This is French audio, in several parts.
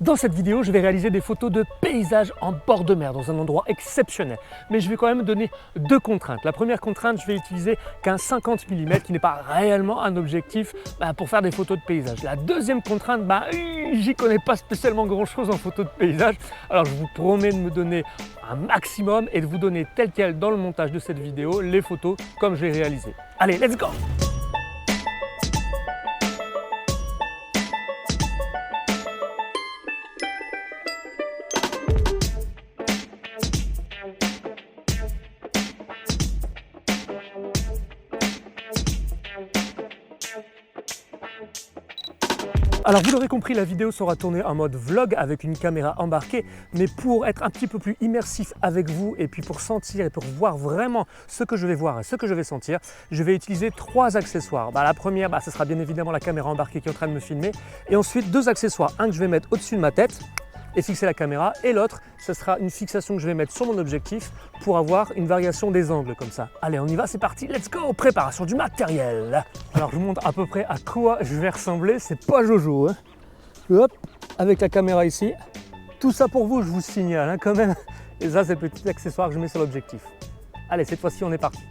Dans cette vidéo, je vais réaliser des photos de paysages en bord de mer, dans un endroit exceptionnel. Mais je vais quand même donner deux contraintes. La première contrainte, je vais utiliser qu'un 50 mm qui n'est pas réellement un objectif pour faire des photos de paysages. La deuxième contrainte, j'y connais pas spécialement grand chose en photos de paysages. Alors je vous promets de me donner un maximum et de vous donner tel quel dans le montage de cette vidéo les photos comme je l'ai réalisées. Allez, let's go! Alors vous l'aurez compris, la vidéo sera tournée en mode vlog avec une caméra embarquée, mais pour être un petit peu plus immersif avec vous et puis pour sentir et pour voir vraiment ce que je vais voir et ce que je vais sentir, je vais utiliser trois accessoires. La première, ce sera bien évidemment la caméra embarquée qui est en train de me filmer, et ensuite deux accessoires, un que je vais mettre au-dessus de ma tête et fixer la caméra, et l'autre, ce sera une fixation que je vais mettre sur mon objectif pour avoir une variation des angles comme ça. Allez, on y va, c'est parti, let's go! Préparation du matériel. Alors je vous montre à peu près à quoi je vais ressembler, c'est pas Jojo, hein. Hop, avec la caméra ici. Tout ça pour vous, je vous signale, hein, quand même. Et ça, c'est le petit accessoire que je mets sur l'objectif. Allez, cette fois-ci, on est parti.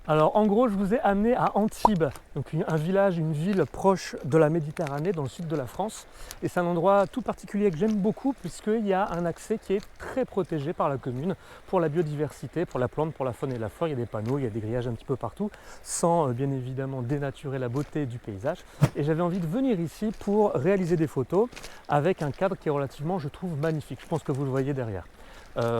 Alors en gros, je vous ai amené à Antibes, donc un village, une ville proche de la Méditerranée, dans le sud de la France. Et c'est un endroit tout particulier que j'aime beaucoup puisqu'il y a un accès qui est très protégé par la commune pour la biodiversité, pour la plante, pour la faune et la flore. Il y a des panneaux, il y a des grillages un petit peu partout, sans bien évidemment dénaturer la beauté du paysage. Et j'avais envie de venir ici pour réaliser des photos avec un cadre qui est relativement, je trouve, magnifique. Je pense que vous le voyez derrière.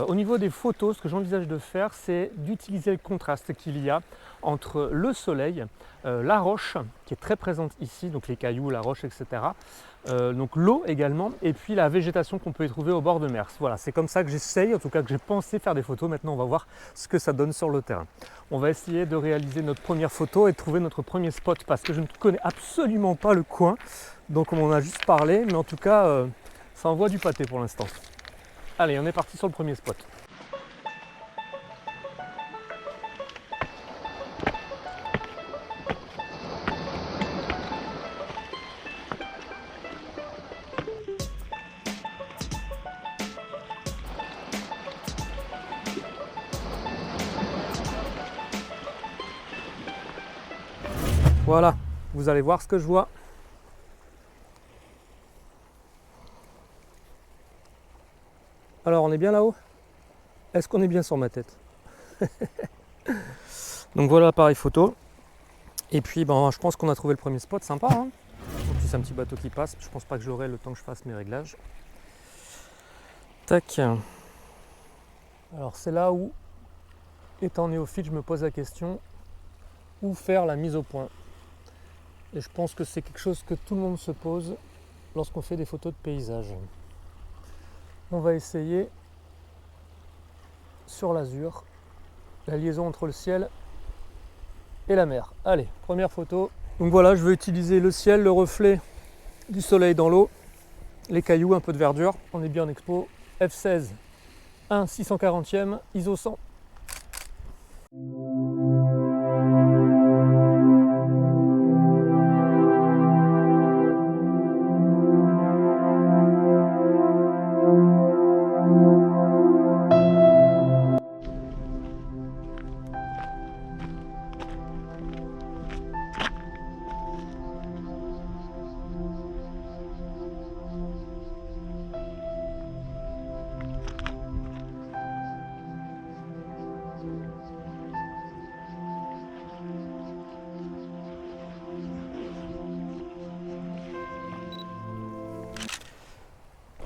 Au niveau des photos, ce que j'envisage de faire, c'est d'utiliser le contraste qu'il y a entre le soleil, la roche qui est très présente ici, donc les cailloux, la roche, etc. Donc l'eau également, et puis la végétation qu'on peut y trouver au bord de mer. Voilà, c'est comme ça que j'essaye, en tout cas que j'ai pensé faire des photos. Maintenant, on va voir ce que ça donne sur le terrain. On va essayer de réaliser notre première photo et de trouver notre premier spot, parce que je ne connais absolument pas le coin. Donc on en a juste parlé, mais en tout cas, ça envoie du pâté pour l'instant. Allez, on est parti sur le premier spot. Voilà, vous allez voir ce que je vois. Alors, on est bien là-haut? Est-ce qu'on est bien sur ma tête? Donc voilà l'appareil photo. Et puis, je pense qu'on a trouvé le premier spot, sympa, hein. En plus, un petit bateau qui passe. Je pense pas que j'aurai le temps que je fasse mes réglages. Tac. Alors, c'est là où, étant néophyte, je me pose la question, où faire la mise au point? Et je pense que c'est quelque chose que tout le monde se pose lorsqu'on fait des photos de paysage. On va essayer sur l'azur, la liaison entre le ciel et la mer. Allez, première photo. Donc voilà, je vais utiliser le ciel, le reflet du soleil dans l'eau, les cailloux, un peu de verdure. On est bien en expo. F16 1 640e, ISO 100.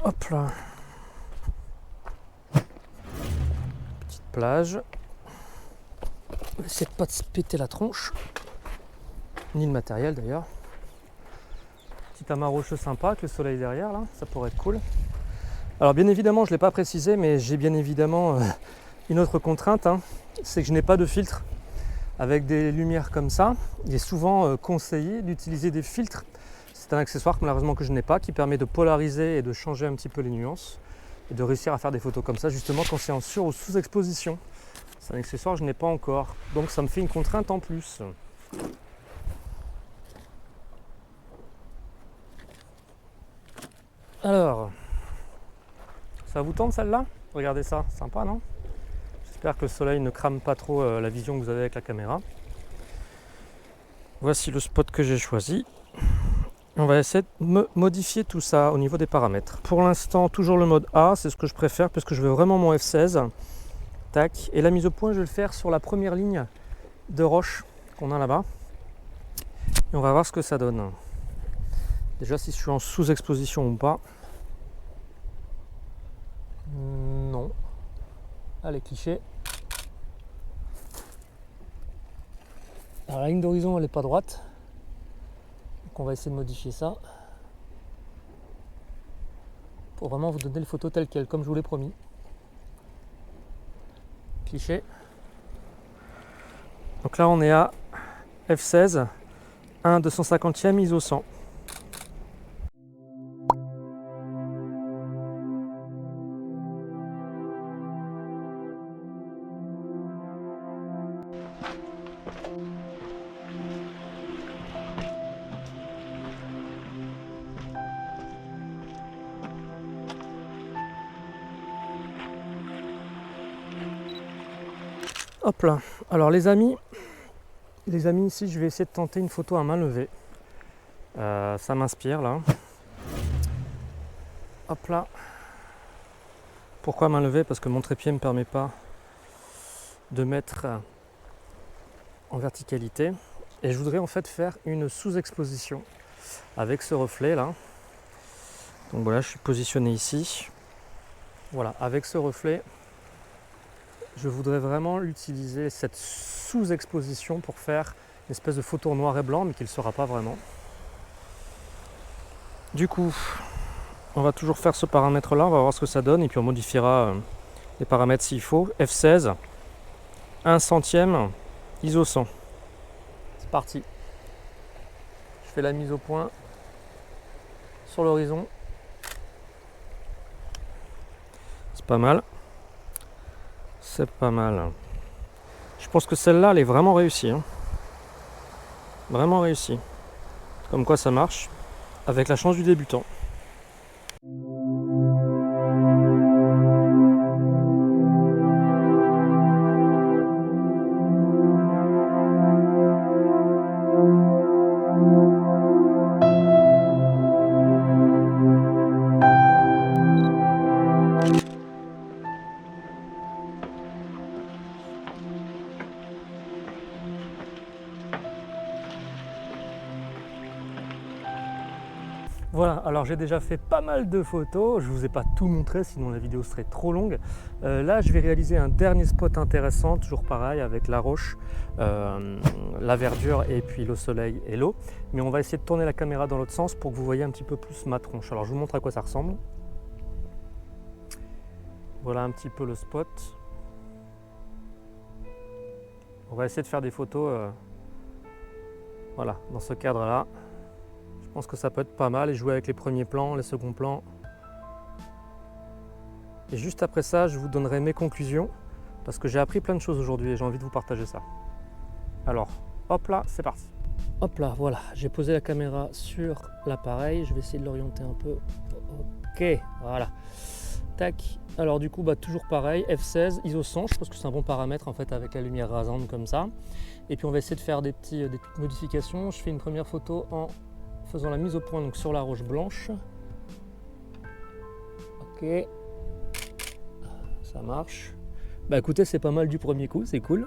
Hop là. Petite plage. On va essayer de pas de se péter la tronche. Ni le matériel d'ailleurs. Petit amas rocheux sympa avec le soleil derrière là, ça pourrait être cool. Alors bien évidemment, je ne l'ai pas précisé, mais j'ai bien évidemment une autre contrainte, hein, c'est que je n'ai pas de filtre. Avec des lumières comme ça, il est souvent conseillé d'utiliser des filtres. C'est un accessoire malheureusement que je n'ai pas, qui permet de polariser et de changer un petit peu les nuances et de réussir à faire des photos comme ça justement quand c'est en sur ou sous-exposition. C'est un accessoire que je n'ai pas encore, donc ça me fait une contrainte en plus. Alors, ça vous tente celle-là? Regardez ça, sympa non? J'espère que le soleil ne crame pas trop la vision que vous avez avec la caméra. Voici le spot que j'ai choisi. On va essayer de modifier tout ça au niveau des paramètres. Pour l'instant, toujours le mode A, c'est ce que je préfère parce que je veux vraiment mon F16. Tac. Et la mise au point, je vais le faire sur la première ligne de roche qu'on a là-bas. Et on va voir ce que ça donne. Déjà, si je suis en sous-exposition ou pas. Non. Allez, cliché. Alors, la ligne d'horizon, elle n'est pas droite. Donc, on va essayer de modifier ça. Pour vraiment vous donner les photos telles quelles, comme je vous l'ai promis. Cliché. Donc là, on est à F16, 1/250e ISO 100. Hop là. Alors les amis, ici je vais essayer de tenter une photo à main levée. Ça m'inspire là. Hop là. Pourquoi main levée? Parce que mon trépied ne me permet pas de mettre en verticalité. Et je voudrais en fait faire une sous-exposition avec ce reflet là. Donc voilà, je suis positionné ici. Voilà, avec ce reflet, je voudrais vraiment utiliser cette sous-exposition pour faire une espèce de photo en noir et blanc, mais qui ne le sera pas vraiment. Du coup, on va toujours faire ce paramètre là, on va voir ce que ça donne, et puis on modifiera les paramètres s'il faut. F16, 1 centième, ISO 100. C'est parti. Je fais la mise au point sur l'horizon. C'est pas mal. C'est pas mal. Je pense que celle-là, elle est vraiment réussie. Hein. Vraiment réussie. Comme quoi ça marche. Avec la chance du débutant. Voilà, alors j'ai déjà fait pas mal de photos, je ne vous ai pas tout montré sinon la vidéo serait trop longue. Là je vais réaliser un dernier spot intéressant, toujours pareil avec la roche, la verdure et puis le soleil et l'eau. Mais on va essayer de tourner la caméra dans l'autre sens pour que vous voyez un petit peu plus ma tronche. Alors je vous montre à quoi ça ressemble. Voilà un petit peu le spot. On va essayer de faire des photos voilà, dans ce cadre-là. Je pense que ça peut être pas mal et jouer avec les premiers plans, les seconds plans. Et juste après ça, je vous donnerai mes conclusions parce que j'ai appris plein de choses aujourd'hui et j'ai envie de vous partager ça. Alors, hop là, c'est parti. Hop là, voilà, j'ai posé la caméra sur l'appareil. Je vais essayer de l'orienter un peu. Ok, voilà. Tac. Alors du coup, toujours pareil, F16, ISO 100. Je pense que c'est un bon paramètre en fait avec la lumière rasante comme ça. Et puis on va essayer de faire des petites modifications. Je fais une première photo en faisant la mise au point donc sur la roche blanche. Ok, ça marche. Bah écoutez, c'est pas mal du premier coup, c'est cool.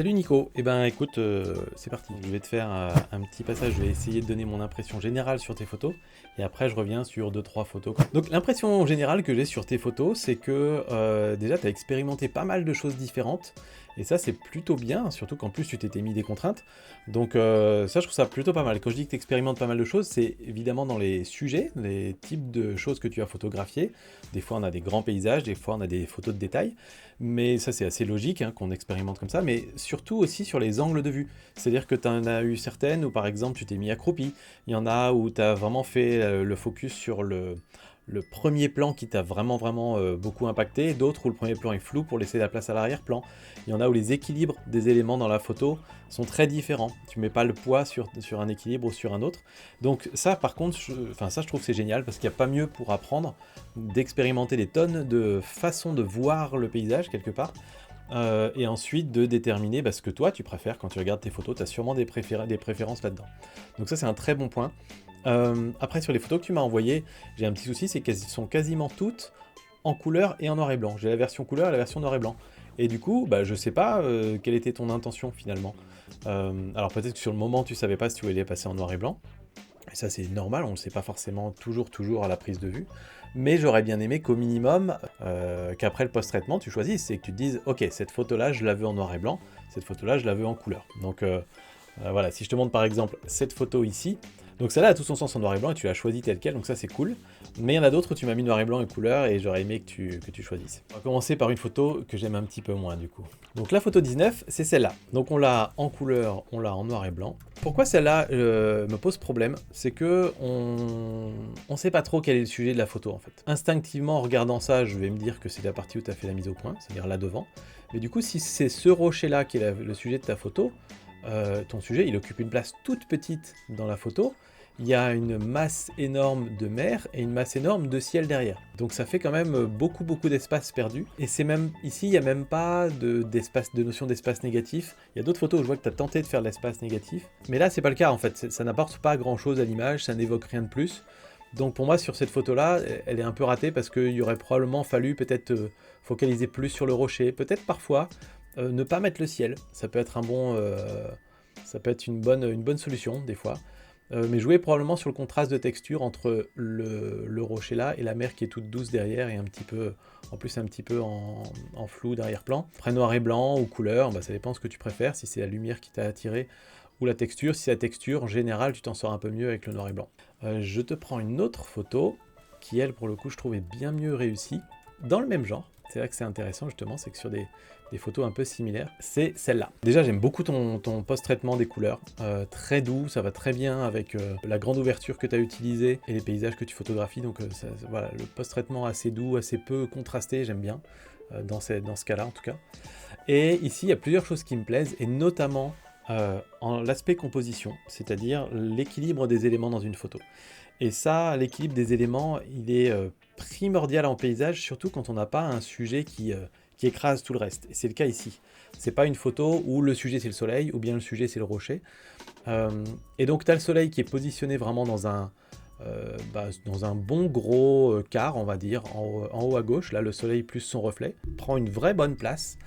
Salut Nico, eh ben écoute, c'est parti, je vais te faire un petit passage, je vais essayer de donner mon impression générale sur tes photos, et après je reviens sur 2-3 photos. Donc l'impression générale que j'ai sur tes photos, c'est que déjà tu as expérimenté pas mal de choses différentes, et ça c'est plutôt bien, surtout qu'en plus tu t'étais mis des contraintes, donc ça je trouve ça plutôt pas mal. Quand je dis que tu expérimentes pas mal de choses, c'est évidemment dans les sujets, les types de choses que tu as photographiées. Des fois on a des grands paysages, des fois on a des photos de détails, mais ça c'est assez logique hein, qu'on expérimente comme ça, mais surtout aussi sur les angles de vue. C'est-à-dire que tu en as eu certaines où par exemple tu t'es mis accroupi, il y en a où tu as vraiment fait le focus sur le premier plan qui t'a vraiment beaucoup impacté, d'autres où le premier plan est flou pour laisser la place à l'arrière-plan. Il y en a où les équilibres des éléments dans la photo sont très différents. Tu mets pas le poids sur un équilibre ou sur un autre. Donc ça par contre, je trouve que c'est génial parce qu'il n'y a pas mieux pour apprendre d'expérimenter des tonnes de façons de voir le paysage quelque part. Et ensuite de déterminer ce que toi tu préfères quand tu regardes tes photos, tu as sûrement des préférences là-dedans. Donc ça c'est un très bon point. Après sur les photos que tu m'as envoyées, j'ai un petit souci, c'est qu'elles sont quasiment toutes en couleur et en noir et blanc. J'ai la version couleur et la version noir et blanc. Et du coup, je sais pas quelle était ton intention finalement. Alors peut-être que sur le moment tu savais pas si tu voulais passer en noir et blanc. Et ça c'est normal, on ne le sait pas forcément toujours à la prise de vue. Mais j'aurais bien aimé qu'au minimum, qu'après le post-traitement, tu choisisses et que tu te dises « Ok, cette photo-là, je la veux en noir et blanc, cette photo-là, je la veux en couleur. » Donc voilà, si je te montre par exemple cette photo ici, donc celle-là a tout son sens en noir et blanc et tu l'as choisie telle quelle, donc ça c'est cool. Mais il y en a d'autres où tu m'as mis noir et blanc et couleur et j'aurais aimé que tu choisisses. On va commencer par une photo que j'aime un petit peu moins du coup. Donc la photo 19, c'est celle-là. Donc on l'a en couleur, on l'a en noir et blanc. Pourquoi celle-là me pose problème? C'est que on sait pas trop quel est le sujet de la photo en fait. Instinctivement, en regardant ça, je vais me dire que c'est la partie où tu as fait la mise au point, c'est-à-dire là devant. Mais du coup, si c'est ce rocher-là qui est le sujet de ta photo, ton sujet, il occupe une place toute petite dans la photo. Il y a une masse énorme de mer et une masse énorme de ciel derrière. Donc ça fait quand même beaucoup d'espace perdu. Et c'est même, ici, il n'y a même pas de notion d'espace négatif. Il y a d'autres photos où je vois que tu as tenté de faire de l'espace négatif. Mais là, c'est pas le cas en fait. Ça n'apporte pas grand chose à l'image, ça n'évoque rien de plus. Donc pour moi, sur cette photo-là, elle est un peu ratée parce qu'il y aurait probablement fallu peut-être focaliser plus sur le rocher. Peut-être parfois ne pas mettre le ciel. Ça peut être ça peut être une bonne solution des fois. Mais jouer probablement sur le contraste de texture entre le rocher là et la mer qui est toute douce derrière et en plus un petit peu en flou d'arrière-plan. Après noir et blanc ou couleur, ça dépend ce que tu préfères, si c'est la lumière qui t'a attiré ou la texture. Si c'est la texture, en général, tu t'en sors un peu mieux avec le noir et blanc. Je te prends une autre photo qui, elle, pour le coup, je trouvais bien mieux réussie, dans le même genre. C'est là que c'est intéressant justement, c'est que sur des photos un peu similaires, c'est celle-là. Déjà j'aime beaucoup ton post-traitement des couleurs, très doux, ça va très bien avec la grande ouverture que tu as utilisée et les paysages que tu photographies, donc voilà, le post-traitement assez doux, assez peu contrasté, j'aime bien, dans ce cas-là en tout cas. Et ici il y a plusieurs choses qui me plaisent, et notamment en l'aspect composition, c'est-à-dire l'équilibre des éléments dans une photo. Et ça, l'équilibre des éléments, il est primordial en paysage, surtout quand on n'a pas un sujet qui écrase tout le reste. Et c'est le cas ici. C'est pas une photo où le sujet c'est le soleil, ou bien le sujet c'est le rocher. Et donc tu as le soleil qui est positionné vraiment dans un bon gros quart, on va dire, en haut à gauche. Là, le soleil plus son reflet prend une vraie bonne place.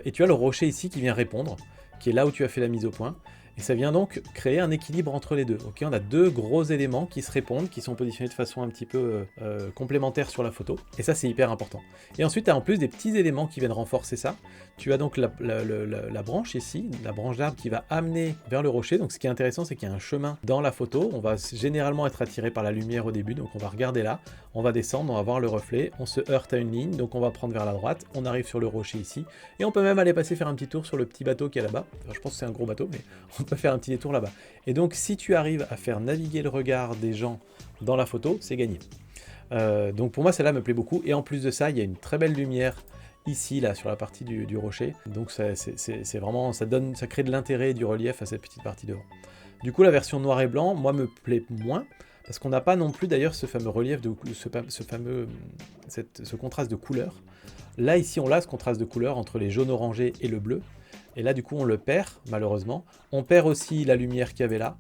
Et tu as le rocher ici qui vient répondre, qui est là où tu as fait la mise au point. Et ça vient donc créer un équilibre entre les deux. Okay, on a deux gros éléments qui se répondent, qui sont positionnés de façon un petit peu complémentaire sur la photo. Et ça, c'est hyper important. Et ensuite, tu as en plus des petits éléments qui viennent renforcer ça. Tu as donc la branche ici, la branche d'arbre qui va amener vers le rocher. Donc ce qui est intéressant, c'est qu'il y a un chemin dans la photo. On va généralement être attiré par la lumière au début. Donc on va regarder là, on va descendre, on va voir le reflet. On se heurte à une ligne, donc on va prendre vers la droite. On arrive sur le rocher ici. Et on peut même aller faire un petit tour sur le petit bateau qui est là-bas. Enfin, je pense que c'est un gros bateau, mais on peut faire un petit détour là-bas. Et donc si tu arrives à faire naviguer le regard des gens dans la photo, c'est gagné. Donc pour moi celle-là me plaît beaucoup, et en plus de ça il y a une très belle lumière ici là sur la partie du rocher, donc c'est vraiment, ça crée de l'intérêt et du relief à cette petite partie devant. Du coup la version noir et blanc moi me plaît moins, parce qu'on n'a pas non plus d'ailleurs ce fameux relief, ce contraste de couleur. Là ici on a ce contraste de couleur entre les jaunes orangés et le bleu, et là du coup on le perd malheureusement. On perd aussi la lumière qu'il y avait là.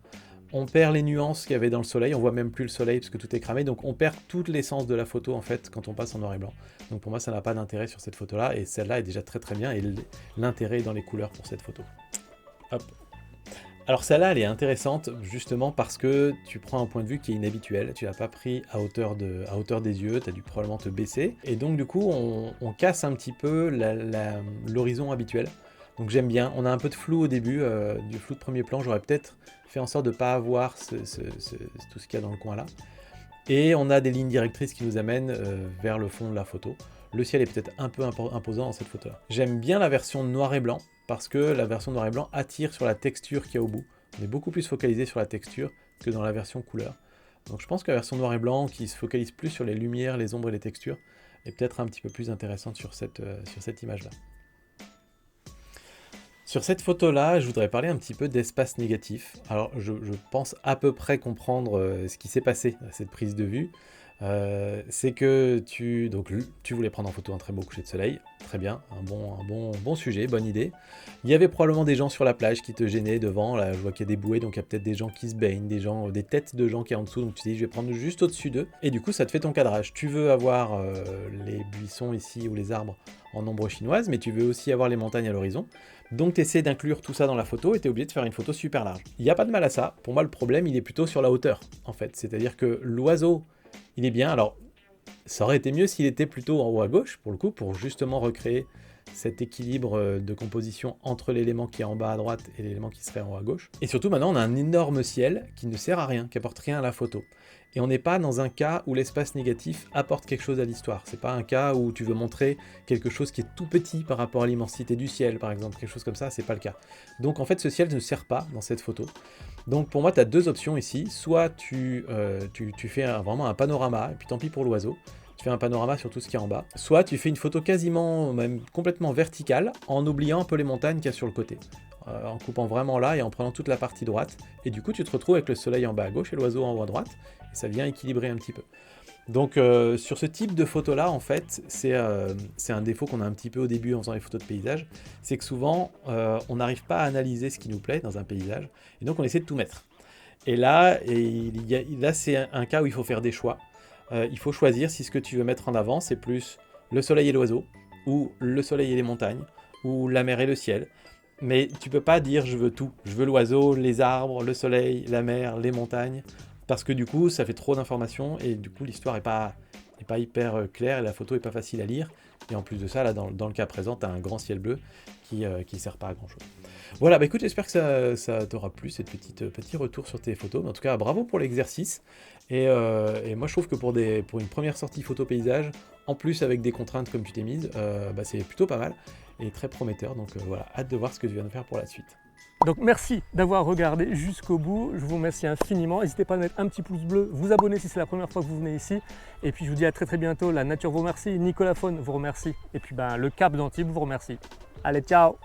On perd les nuances qu'il y avait dans le soleil, on voit même plus le soleil parce que tout est cramé, donc on perd toute l'essence de la photo en fait quand on passe en noir et blanc. Donc pour moi ça n'a pas d'intérêt sur cette photo là, et celle-là est déjà très très bien, et l'intérêt est dans les couleurs pour cette photo. Hop. Alors celle-là elle est intéressante justement parce que tu prends un point de vue qui est inhabituel, tu l'as pas pris à hauteur des yeux, tu as dû probablement te baisser, et donc du coup on casse un petit peu l'horizon habituel. Donc j'aime bien, on a un peu de flou au début, du flou de premier plan, j'aurais peut-être fait en sorte de ne pas avoir tout ce qu'il y a dans le coin là. Et on a des lignes directrices qui nous amènent vers le fond de la photo. Le ciel est peut-être un peu imposant dans cette photo là. J'aime bien la version noir et blanc, parce que la version noir et blanc attire sur la texture qu'il y a au bout. On est beaucoup plus focalisé sur la texture que dans la version couleur. Donc je pense que la version noir et blanc, qui se focalise plus sur les lumières, les ombres et les textures, est peut-être un petit peu plus intéressante sur cette image là. Sur cette photo-là, je voudrais parler un petit peu d'espace négatif. Alors, je pense à peu près comprendre ce qui s'est passé à cette prise de vue. C'est que tu voulais prendre en photo un très beau coucher de soleil. Très bien, un bon sujet, bonne idée. Il y avait probablement des gens sur la plage qui te gênaient devant. Là, je vois qu'il y a des bouées, donc il y a peut-être des gens qui se baignent, des têtes de gens qui sont en dessous. Donc tu te dis, je vais prendre juste au-dessus d'eux. Et du coup, ça te fait ton cadrage. Tu veux avoir les buissons ici ou les arbres en ombre chinoise, mais tu veux aussi avoir les montagnes à l'horizon. Donc tu essaies d'inclure tout ça dans la photo et tu es obligé de faire une photo super large. Il n'y a pas de mal à ça. Pour moi, le problème, il est plutôt sur la hauteur, en fait. C'est-à-dire que l'oiseau, il est bien. Alors, ça aurait été mieux s'il était plutôt en haut à gauche, pour le coup, pour justement recréer cet équilibre de composition entre l'élément qui est en bas à droite et l'élément qui serait en haut à gauche. Et surtout, maintenant, on a un énorme ciel qui ne sert à rien, qui apporte rien à la photo. Et on n'est pas dans un cas où l'espace négatif apporte quelque chose à l'histoire. C'est pas un cas où tu veux montrer quelque chose qui est tout petit par rapport à l'immensité du ciel, par exemple, quelque chose comme ça, c'est pas le cas. Donc en fait, ce ciel ne sert pas dans cette photo. Donc pour moi, tu as deux options ici. Soit tu fais vraiment un panorama, et puis tant pis pour l'oiseau, tu fais un panorama sur tout ce qui est en bas. Soit tu fais une photo quasiment, même complètement verticale, en oubliant un peu les montagnes qu'il y a sur le côté. En coupant vraiment là et en prenant toute la partie droite. Et du coup, tu te retrouves avec le soleil en bas à gauche et l'oiseau en haut à droite. Et ça vient équilibrer un petit peu. Donc sur ce type de photo-là, en fait, c'est un défaut qu'on a un petit peu au début en faisant les photos de paysage. C'est que souvent, on n'arrive pas à analyser ce qui nous plaît dans un paysage. Et donc, on essaie de tout mettre. Et là, c'est un cas où il faut faire des choix. Il faut choisir si ce que tu veux mettre en avant, c'est plus le soleil et l'oiseau, ou le soleil et les montagnes, ou la mer et le ciel. Mais tu peux pas dire je veux tout. Je veux l'oiseau, les arbres, le soleil, la mer, les montagnes. Parce que du coup, ça fait trop d'informations et du coup, l'histoire n'est pas hyper claire et la photo n'est pas facile à lire. Et en plus de ça, là, dans le cas présent, tu as un grand ciel bleu qui ne sert pas à grand chose. Voilà, bah écoute, j'espère que ça t'aura plu, cette petit retour sur tes photos. Mais en tout cas, bravo pour l'exercice. Et moi, je trouve que pour une première sortie photo paysage, en plus avec des contraintes comme tu t'es mise, c'est plutôt pas mal et très prometteur. Donc voilà, hâte de voir ce que tu viens de faire pour la suite. Donc merci d'avoir regardé jusqu'au bout, je vous remercie infiniment. N'hésitez pas à mettre un petit pouce bleu, vous abonner si c'est la première fois que vous venez ici. Et puis je vous dis à très très bientôt. La nature vous remercie, Nicolas Faune vous remercie. Et puis le Cap d'Antibes vous remercie. Allez, ciao!